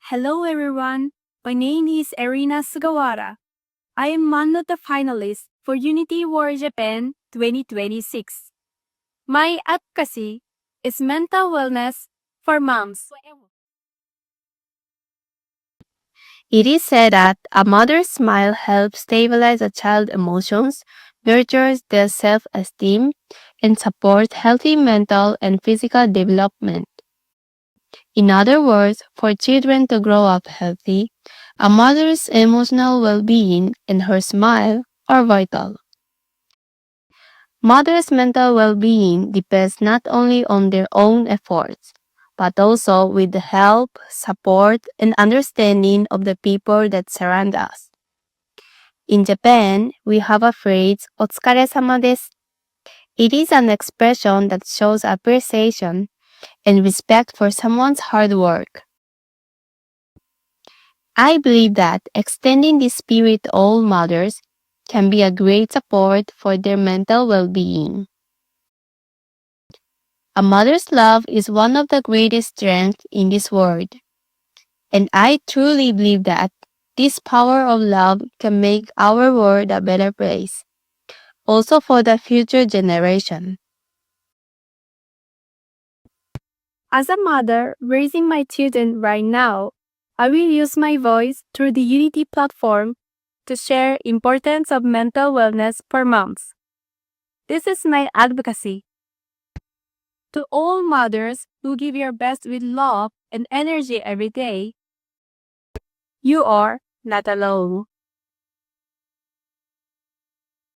Hello everyone, my name is ERINA SUGAWARA. I am one of the finalists for Unity World Japan 2026. My advocacy is mental wellness for moms. It is said that a mother's smile helps stabilize a child's emotions, nurtures their self-esteem, and supports healthy mental and physical development. In other words, for children to grow up healthy, a mother's emotional well-being and her smile are vital. Mothers' mental well-being depends not only on their own efforts, but also with the help, support, and understanding of the people that surround us. In Japan, we have a phrase, お疲れ様です. It is an expression that shows appreciation and respect for someone's hard work. I believe that extending this spirit to all mothers can be a great support for their mental well-being. A mother's love is one of the greatest strengths in this world, and I truly believe that this power of love can make our world a better place, also for the future generation. As a mother raising my children right now, I will use my voice through the Unity platform to share importance of mental wellness for moms. This is my advocacy. To all mothers who give your best with love and energy every day, you are not alone.